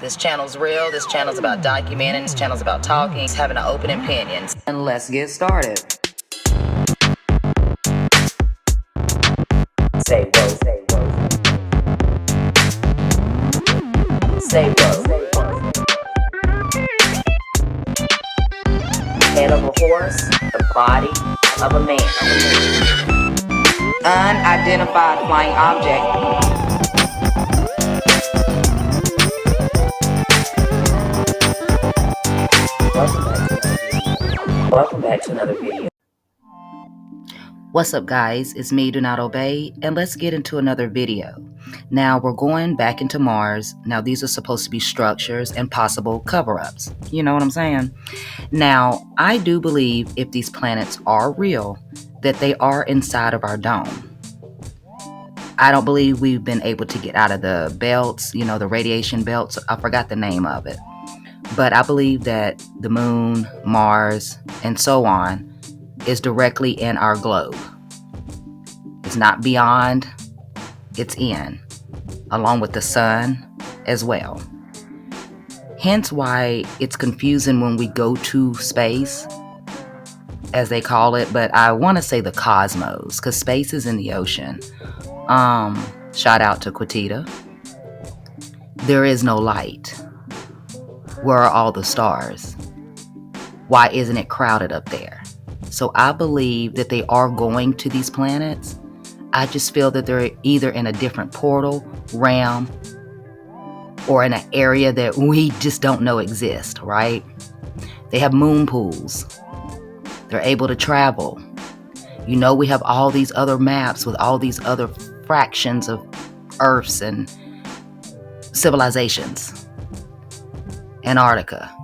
This channel's real, this channel's about documenting, this channel's about talking, having an open opinion. And let's get started. Say whoa, say whoa. Say whoa. Head of a horse, the body of a man. Unidentified flying object. Welcome back to another video. What's up, guys? It's me, Do Not Obey, and let's get into another video. Now we're going back into Mars. Now these are supposed to be structures and possible cover-ups. You know what I'm saying? Now, I do believe if these planets are real, that they are inside of our dome. I don't believe we've been able to get out of the belts, you know, the radiation belts. I forgot the name of it. But I believe that the moon, Mars, and so on is directly in our globe. It's not beyond, it's in, along with the sun as well. Hence why it's confusing when we go to space, as they call it, but I want to say the cosmos, because space is in the ocean. Shout out to Quatita. There is no light. Where are all the stars? Why isn't it crowded up there? So I believe that they are going to these planets. I just feel that they're either in a different portal, realm, or in an area that we just don't know exist, right? They have moon pools. They're able to travel. You know, we have all these other maps with all these other fractions of Earths and civilizations. Antarctica.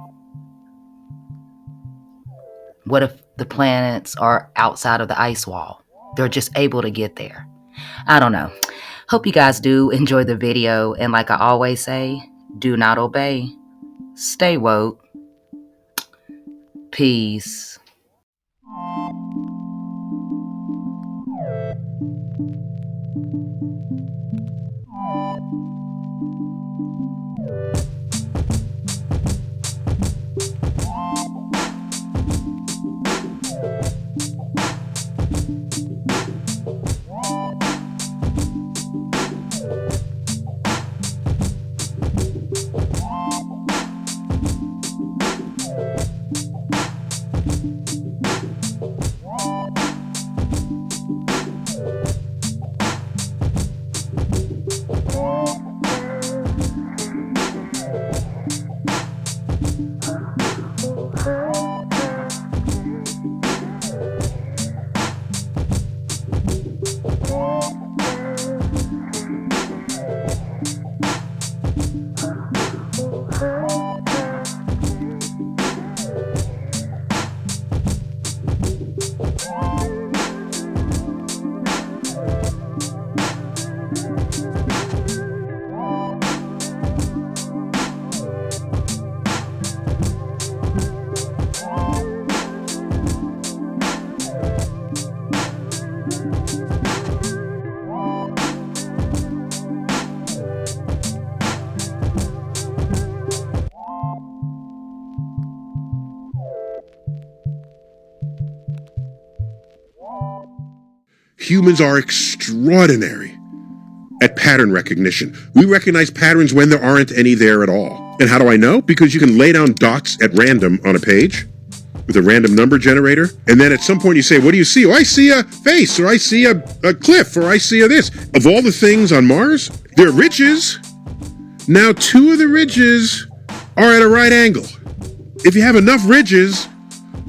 What if the planets are outside of the ice wall? They're just able to get there. I don't know. Hope you guys do enjoy the video. And like I always say, do not obey. Stay woke. Peace. Humans are extraordinary at pattern recognition. We recognize patterns when there aren't any there at all. And how do I know? Because you can lay down dots at random on a page with a random number generator. And then at some point you say, what do you see? Oh, I see a face, or I see a cliff, or I see a this. Of all the things on Mars, there are ridges. Now, two of the ridges are at a right angle. If you have enough ridges,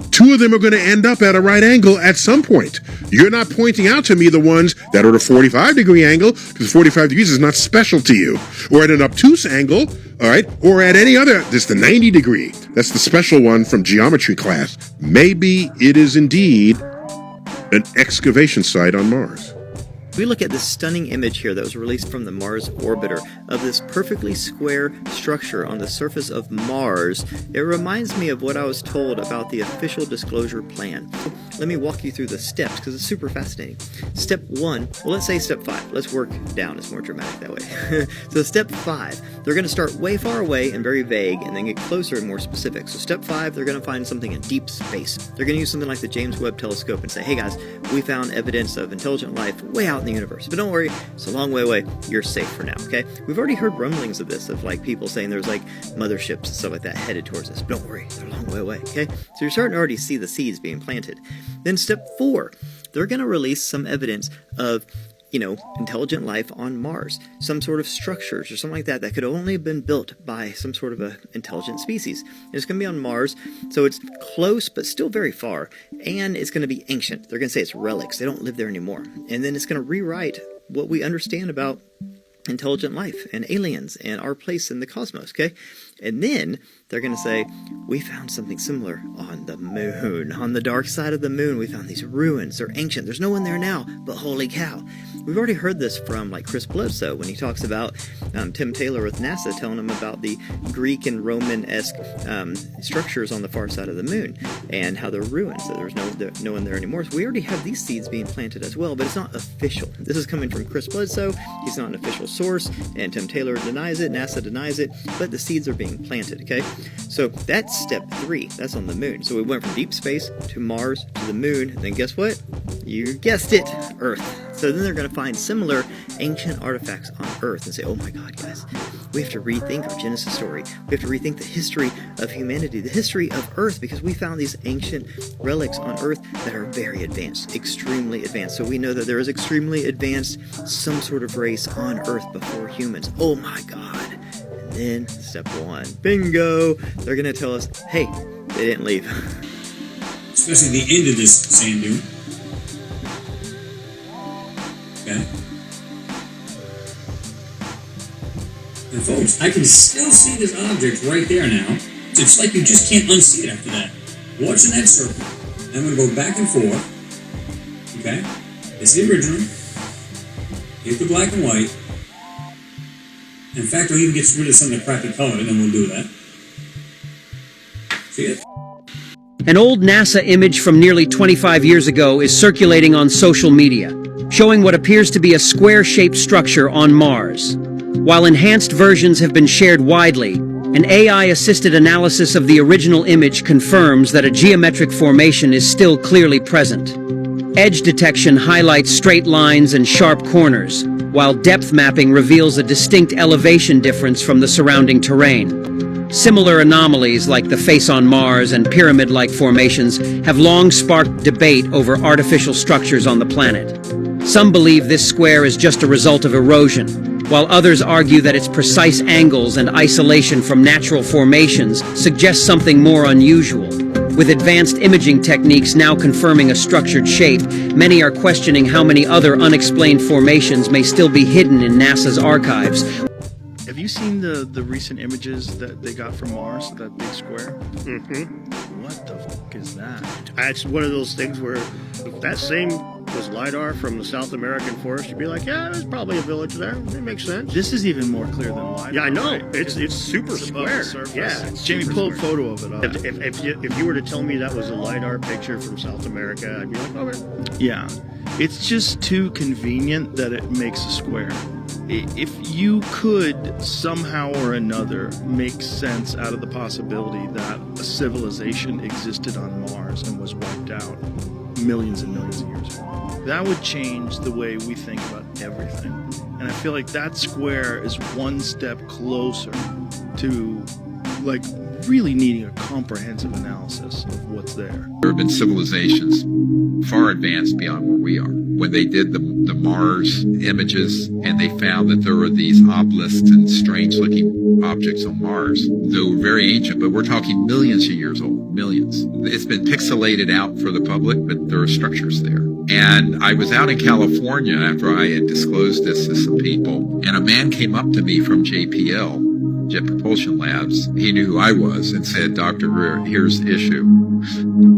two of them are going to end up at a right angle at some point. You're not pointing out to me the ones that are at a 45-degree angle, because 45 degrees is not special to you. Or at an obtuse angle, all right? Or at any other, this is the 90-degree. That's the special one from geometry class. Maybe it is indeed an excavation site on Mars. We look at this stunning image here that was released from the Mars orbiter of this perfectly square structure on the surface of Mars. It reminds me of what I was told about the official disclosure plan. let me walk you through the steps because it's super fascinating. Step 1, well, let's say step 5. Let's work down. It's more dramatic that way. So step 5, they're going to start way far away and very vague and then get closer and more specific. So step 5, they're going to find something in deep space. They're going to use something like the James Webb Telescope and say, hey guys, we found evidence of intelligent life way out in the universe. But don't worry, it's a long way away. You're safe for now, okay? We've already heard rumblings of this, of like people saying there's like motherships and stuff like that headed towards us. But don't worry, they're a long way away, okay? So you're starting to already see the seeds being planted. Then step 4, they're going to release some evidence of, intelligent life on Mars, some sort of structures or something like that could only have been built by some sort of a intelligent species. And it's going to be on Mars, so it's close but still very far, and it's going to be ancient. They're going to say it's relics. They don't live there anymore. And then it's going to rewrite what we understand about intelligent life and aliens and our place in the cosmos, okay? And then they're going to say, we found something similar on the moon. On the dark side of the moon, we found these ruins. They're ancient. There's no one there now, but holy cow. We've already heard this from like Chris Bledsoe when he talks about Tim Taylor with NASA telling him about the Greek and Roman-esque structures on the far side of the moon and how they're ruins, so there's no one there anymore. So we already have these seeds being planted as well, but it's not official. This is coming from Chris Bledsoe. He's not an official source, and Tim Taylor denies it, NASA denies it, but the seeds are being planted, okay? So that's step 3. That's on the moon. So we went from deep space to Mars to the moon, and then guess what? You guessed it, Earth. So then they're going to find similar ancient artifacts on Earth and say, oh my God, guys, we have to rethink our Genesis story. We have to rethink the history of humanity, the history of Earth, because we found these ancient relics on Earth that are very advanced, extremely advanced. So we know that there is extremely advanced, some sort of race on Earth before humans. Oh my God. And then step 1, bingo, they're going to tell us, hey, they didn't leave. Especially the end of this sand dune. Okay. And folks, I can still see this object right there now. It's like you just can't unsee it after that. Watching that circle. I'm going to go back and forth. Okay? It's the original. Hit the black and white. In fact, I'll even get rid of some of the crappy color, and then we'll do that. See it? An old NASA image from nearly 25 years ago is circulating on social media, showing what appears to be a square-shaped structure on Mars. While enhanced versions have been shared widely, an AI-assisted analysis of the original image confirms that a geometric formation is still clearly present. Edge detection highlights straight lines and sharp corners, while depth mapping reveals a distinct elevation difference from the surrounding terrain. Similar anomalies like the face on Mars and pyramid-like formations have long sparked debate over artificial structures on the planet. Some believe this square is just a result of erosion, while others argue that its precise angles and isolation from natural formations suggest something more unusual. With advanced imaging techniques now confirming a structured shape, many are questioning how many other unexplained formations may still be hidden in NASA's archives. Have you seen the recent images that they got from Mars, that big square? Mm-hmm. What the fuck is that? It's one of those things where if that same was LiDAR from the South American forest, you'd be like, yeah, there's probably a village there. It makes sense. This is even more clear than LiDAR. Yeah, I know. Right? It's super It's above square. the surface. Yeah, it's Jamie, super pull a square. photo of it up. If you were to tell me that was a LiDAR picture from South America, I'd be like, okay. Yeah. It's just too convenient that it makes a square. If you could somehow or another make sense out of the possibility that a civilization existed on Mars and was wiped out millions and millions of years ago, that would change the way we think about everything. And I feel like that square is one step closer to, like, really needing a comprehensive analysis of what's there. There have been civilizations far advanced beyond where we are. When they did the Mars images and they found that there were these obelisks and strange-looking objects on Mars, they were very ancient, but we're talking millions of years old, millions. It's been pixelated out for the public, but there are structures there. And I was out in California after I had disclosed this to some people, and a man came up to me from JPL, Jet Propulsion Labs. He knew who I was and said, Dr. Greer, here's the issue.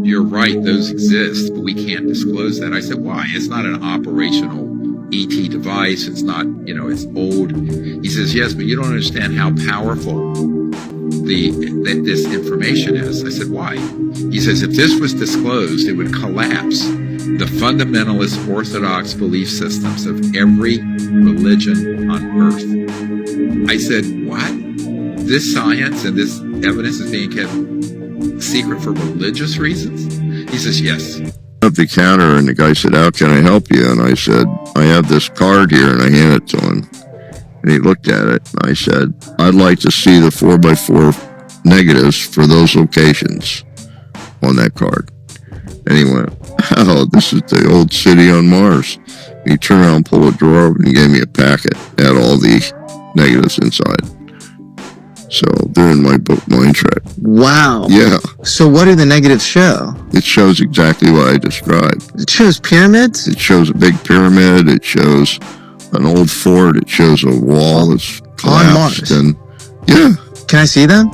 You're right, those exist, but we can't disclose that. I said, why? It's not an operational ET device. It's not, it's old. He says, yes, but you don't understand how powerful this information is. I said, why? He says, if this was disclosed, it would collapse the fundamentalist orthodox belief systems of every religion on earth. I said, what? This science and this evidence is being kept secret for religious reasons? He says, yes. At the counter, and the guy said, how can I help you? And I said, I have this card here, and I handed it to him. And he looked at it, and I said, I'd like to see the 4x4 negatives for those locations on that card. And he went, oh, this is the old city on Mars. And he turned around, pulled a drawer open, and he gave me a packet. It had all the negatives inside. So they're in my book, Mind Trek. Wow. Yeah. So what do the negatives show? It shows exactly what I described. It shows pyramids? It shows a big pyramid. It shows an old fort. It shows a wall that's collapsed. On Mars? And yeah. Can I see them?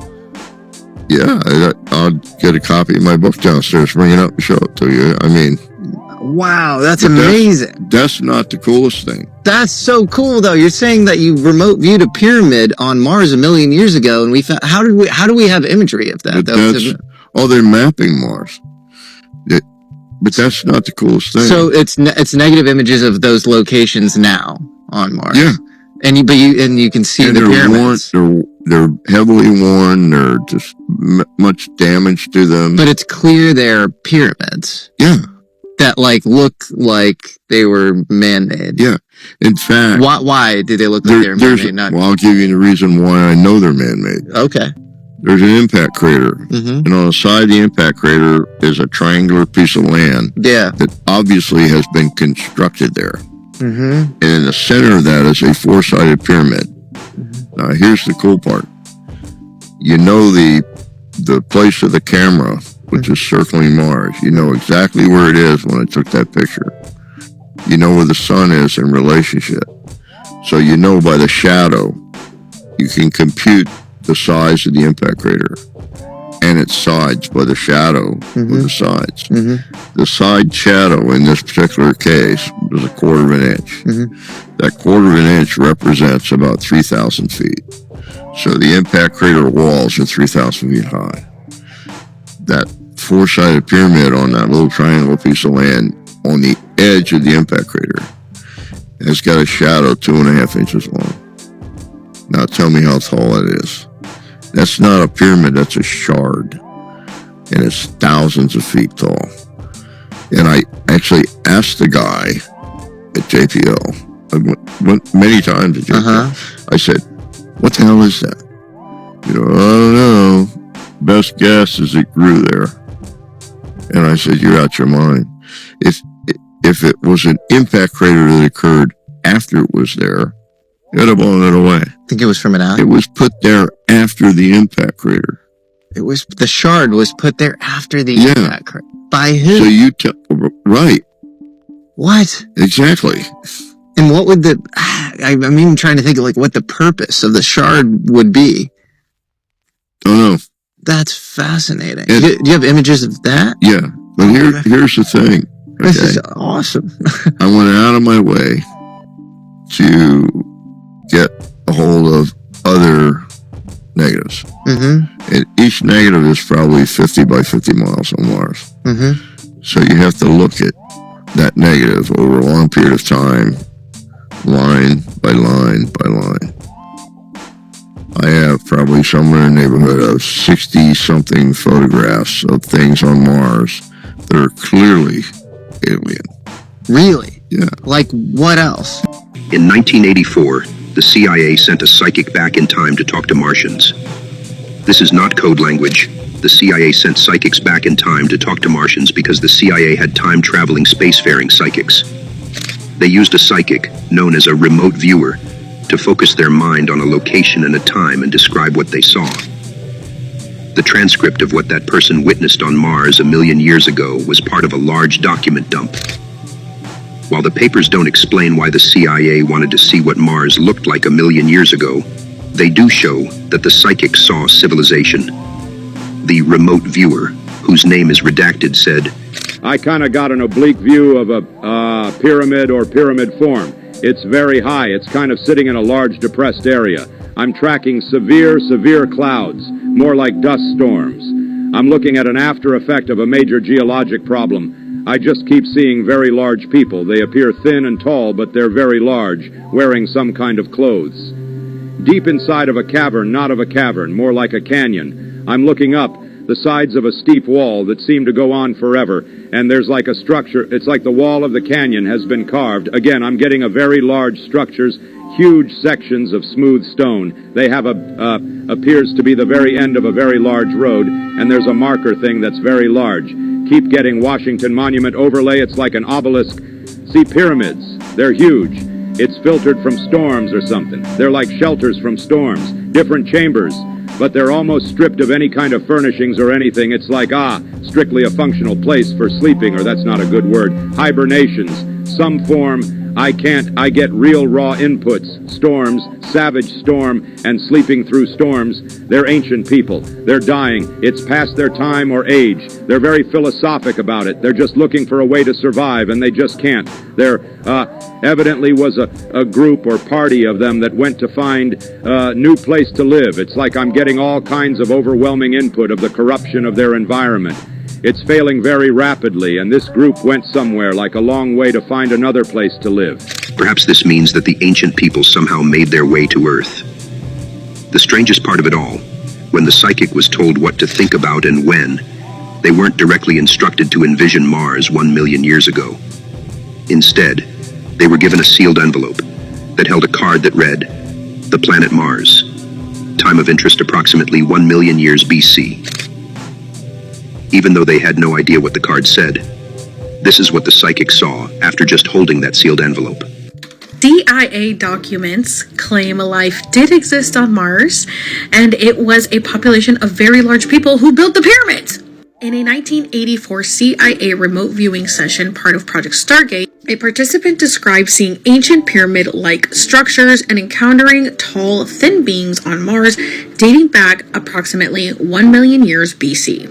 Yeah. I'll get a copy of my book downstairs, bring it up and show it to you. I mean, wow, that's but amazing. That's not the coolest thing. That's so cool, though. You're saying that you remote viewed a pyramid on Mars 1 million years ago, and we found. How do we have imagery of that? But they're mapping Mars. But that's not the coolest thing. So it's negative images of those locations now on Mars. Yeah, and you can see and the they're pyramids. They're heavily worn. They're just much damage to them. But it's clear they're pyramids. Yeah. That look like they were man-made. Yeah. In fact, why do they look like they're man-made? Well, I'll give you the reason why I know they're man-made. Okay. There's an impact crater, Mm-hmm. and on the side of the impact crater is a triangular piece of land. Yeah. That obviously has been constructed there. Mm-hmm. And in the center of that is a four-sided pyramid. Mm-hmm. Now, here's the cool part. You know the place of the camera, which is circling Mars. You know exactly where it is when I took that picture. You know where the sun is in relationship. So you know by the shadow, you can compute the size of the impact crater and its sides by the shadow of the sides. Mm-hmm. The side shadow in this particular case was 1/4 of an inch. Mm-hmm. That 1/4 of an inch represents about 3,000 feet. So the impact crater walls are 3,000 feet high. That four-sided pyramid on that little triangle piece of land on the edge of the impact crater has got a shadow 2.5 inches long. Now tell me how tall that is. That's not a pyramid, that's a shard. And it's thousands of feet tall. And I actually asked the guy at JPL, I went many times at JPL, I said, what the hell is that? I don't know. Best guess is it grew there. And I said, you're out your mind. If it was an impact crater that occurred after it was there, it would have blown it away. I think it was from an eye. It was put there after the impact crater. The shard was put there after the impact crater. By who? So you right. What? Exactly. And what would I'm even trying to think of what the purpose of the shard would be. Don't know. That's fascinating. Do you have images of that? Yeah. But here's the thing. Okay? This is awesome. I went out of my way to get a hold of other negatives. Mm-hmm. And each negative is probably 50 by 50 miles on Mars. Mm-hmm. So you have to look at that negative over a long period of time, line by line by line. I have probably somewhere in the neighborhood of 60-something photographs of things on Mars that are clearly alien. Really? Yeah. Like what else? In 1984, the CIA sent a psychic back in time to talk to Martians. This is not code language. The CIA sent psychics back in time to talk to Martians because the CIA had time-traveling spacefaring psychics. They used a psychic, known as a remote viewer, to focus their mind on a location and a time and describe what they saw. The transcript of what that person witnessed on Mars 1 million years ago was part of a large document dump. While the papers don't explain why the CIA wanted to see what Mars looked like 1 million years ago, they do show that the psychic saw civilization. The remote viewer, whose name is redacted, said, I kind of got an oblique view of a pyramid or pyramid form. It's very high. It's kind of sitting in a large depressed area. I'm tracking severe clouds. more like dust storms. I'm looking at an after effect of a major geologic problem. I just keep seeing very large people. They appear thin and tall, but they're very large, wearing some kind of clothes. Deep inside of a cavern, not of a cavern, more like a canyon. I'm looking up the sides of a steep wall that seem to go on forever, and there's like a structure. It's like the wall of the canyon has been carved. Again, I'm getting a very large structures, huge sections of smooth stone. They have appears to be the very end of a very large road, and there's a marker thing that's very large. Keep getting Washington Monument overlay. It's like an obelisk. See, pyramids. They're huge. It's filtered from storms or something. They're like shelters from storms, different chambers, but they're almost stripped of any kind of furnishings or anything. It's like, strictly a functional place for sleeping, or that's not a good word, hibernations, some form. I get real raw inputs, storms, savage storm, and sleeping through storms. They're ancient people. They're dying. It's past their time or age. They're very philosophic about it. They're just looking for a way to survive, and they just can't. There evidently was a group or party of them that went to find a new place to live. It's like I'm getting all kinds of overwhelming input of the corruption of their environment. It's failing very rapidly, and this group went somewhere, like a long way, to find another place to live. Perhaps this means that the ancient people somehow made their way to Earth. The strangest part of it all, when the psychic was told what to think about and when, they weren't directly instructed to envision Mars 1 million years ago. Instead, they were given a sealed envelope that held a card that read, "The planet Mars. Time of interest approximately 1 million years BC." Even though they had no idea what the card said, this is what the psychic saw after just holding that sealed envelope. CIA documents claim life did exist on Mars, and it was a population of very large people who built the pyramids. In a 1984 CIA remote viewing session, part of Project Stargate, a participant described seeing ancient pyramid-like structures and encountering tall, thin beings on Mars dating back approximately 1 million years BC.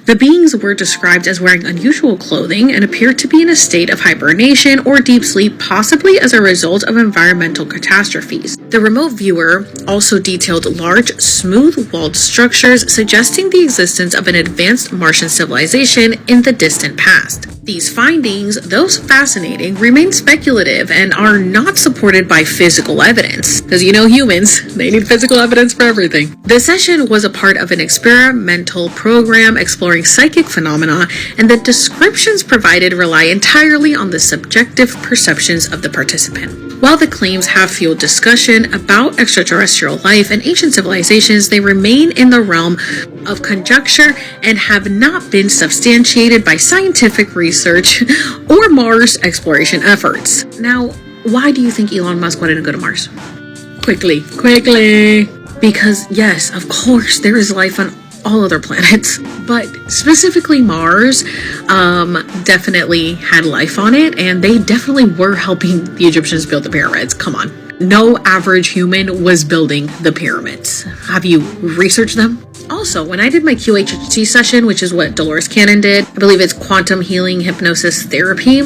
The beings were described as wearing unusual clothing and appeared to be in a state of hibernation or deep sleep, possibly as a result of environmental catastrophes. The remote viewer also detailed large, smooth-walled structures suggesting the existence of an advanced Martian civilization in the distant past. These findings, though fascinating, remain speculative and are not supported by physical evidence. Because humans, they need physical evidence for everything. The session was a part of an experimental program exploring psychic phenomena, and the descriptions provided rely entirely on the subjective perceptions of the participant. While the claims have fueled discussion about extraterrestrial life and ancient civilizations, they remain in the realm of conjecture and have not been substantiated by scientific research or Mars exploration efforts. Now, why do you think Elon Musk wanted to go to Mars? Quickly. Because yes, of course, there is life on all other planets, but specifically Mars definitely had life on it, and they definitely were helping the Egyptians build the pyramids. Come on. No average human was building the pyramids. Have you researched them? Also, when I did my QHHT session, which is what Dolores Cannon did, I believe it's quantum healing hypnosis therapy,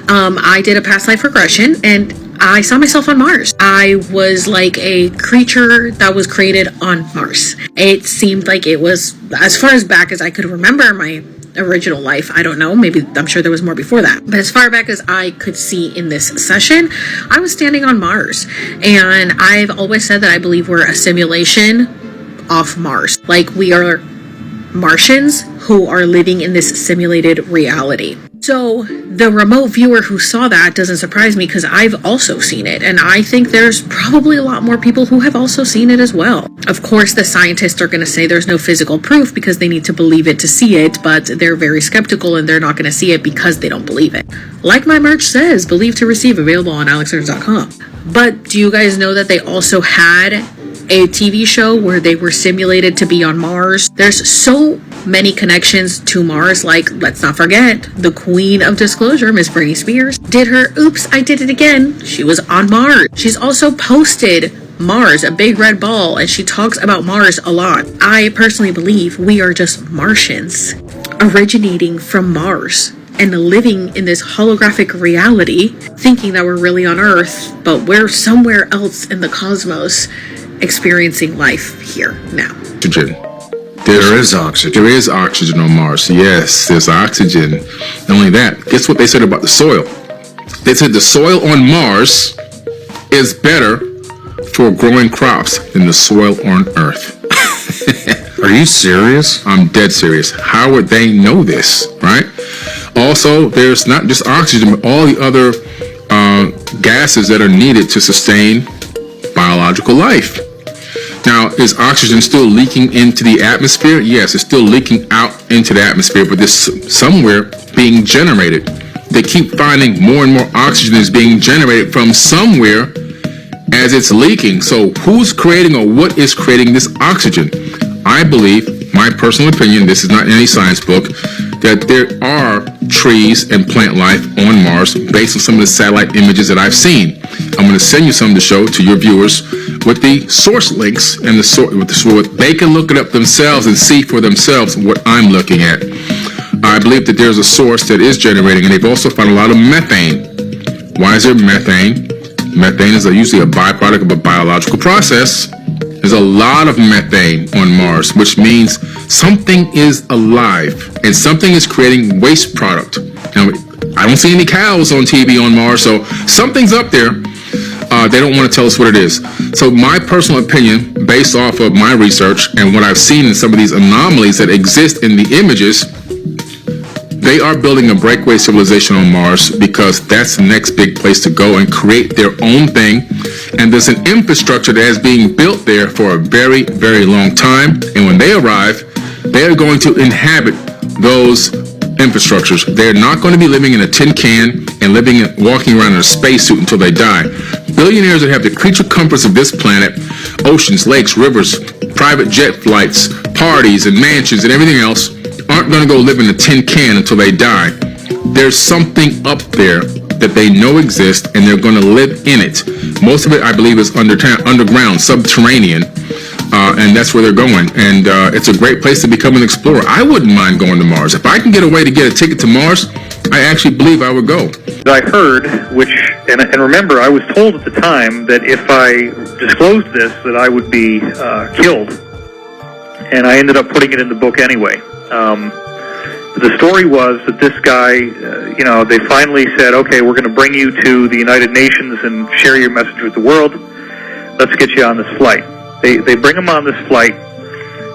I did a past life regression, and I saw myself on Mars. I was like a creature that was created on Mars. It seemed like it was, as far as back as I could remember my original life, I don't know, maybe, I'm sure there was more before that, but as far back as I could see in this session, I was standing on Mars. And I've always said that I believe we're a simulation off Mars. Like, we are Martians who are living in this simulated reality. So the remote viewer who saw that doesn't surprise me, because I've also seen it, and I think there's probably a lot more people who have also seen it as well. Of course, the scientists are going to say there's no physical proof because they need to believe it to see it, but they're very skeptical and they're not going to see it because they don't believe it. Like my merch says, believe to receive, available on alexnerds.com. But do you guys know that they also had a TV show where they were simulated to be on Mars? There's so many connections to Mars, like, let's not forget, the queen of disclosure, Miss Britney Spears, did her Oops, I Did It Again. She was on Mars. She's also posted Mars, a big red ball, and she talks about Mars a lot. I personally believe we are just Martians originating from Mars and living in this holographic reality, thinking that we're really on Earth, but we're somewhere else in the cosmos experiencing life here now. Oxygen There is oxygen. There is oxygen on Mars. Yes, there's oxygen. Not only that, guess what they said about the soil? They said the soil on Mars is better for growing crops than the soil on Earth. Are you serious? I'm dead serious. How would they know this, right? Also, there's not just oxygen, but all the other gases that are needed to sustain biological life. Now, is oxygen still leaking into the atmosphere? Yes, it's still leaking out into the atmosphere, but there's somewhere being generated. They keep finding more and more oxygen is being generated from somewhere as it's leaking. So who's creating or what is creating this oxygen? I believe, my personal opinion, this is not in any science book, that there are trees and plant life on Mars based on some of the satellite images that I've seen. I'm going to send you some to show to your viewers with the source links and the they can look it up themselves and see for themselves what I'm looking at. I believe that there's a source that is generating, and they've also found a lot of methane. Why is there methane? Methane is usually a byproduct of a biological process. There's a lot of methane on Mars, which means something is alive and something is creating waste product. Now, I don't see any cows on TV on Mars, so something's up there. They don't want to tell us what it is. So my personal opinion, based off of my research and what I've seen in some of these anomalies that exist in the images, they are building a breakaway civilization on Mars because that's the next big place to go and create their own thing. And there's an infrastructure that is being built there for a very, very long time. And when they arrive, they are going to inhabit those infrastructures. They're not going to be living in a tin can and walking around in a spacesuit until they die. Billionaires that have the creature comforts of this planet, oceans, lakes, rivers, private jet flights, parties and mansions and everything else, aren't going to go live in a tin can until they die. There's something up there that they know exists, and they're going to live in it. Most of it, I believe, is underground, subterranean, and that's where they're going. And it's a great place to become an explorer. I wouldn't mind going to Mars. If I can get a way to get a ticket to Mars, I actually believe I would go. I heard, and remember, I was told at the time that if I disclosed this, that I would be killed. And I ended up putting it in the book anyway. The story was that this guy, they finally said, okay, we're going to bring you to the United Nations and share your message with the world. Let's get you on this flight. They bring him on this flight,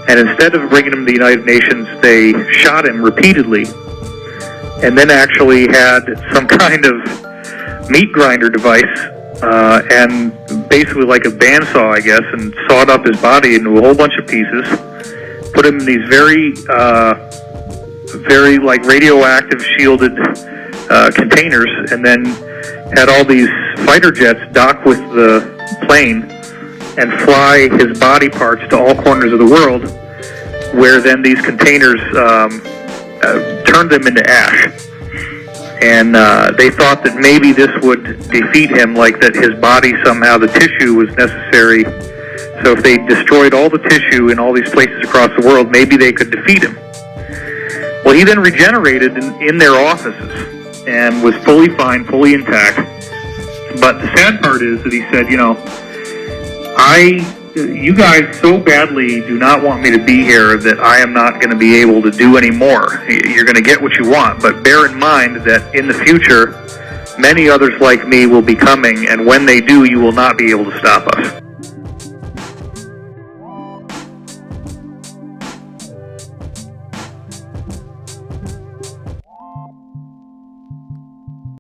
and instead of bringing him to the United Nations, they shot him repeatedly, and then actually had some kind of meat grinder device, and basically like a bandsaw, I guess, and sawed up his body into a whole bunch of pieces, put him in these very like radioactive shielded containers, and then had all these fighter jets dock with the plane and fly his body parts to all corners of the world, where then these containers turned them into ash. And they thought that maybe this would defeat him, like that his body somehow, the tissue was necessary. So if they destroyed all the tissue in all these places across the world, maybe they could defeat him. Well, he then regenerated in their offices and was fully fine, fully intact. But the sad part is that he said, you guys so badly do not want me to be here that I am not going to be able to do any more. You're going to get what you want, but bear in mind that in the future, many others like me will be coming, and when they do, you will not be able to stop us.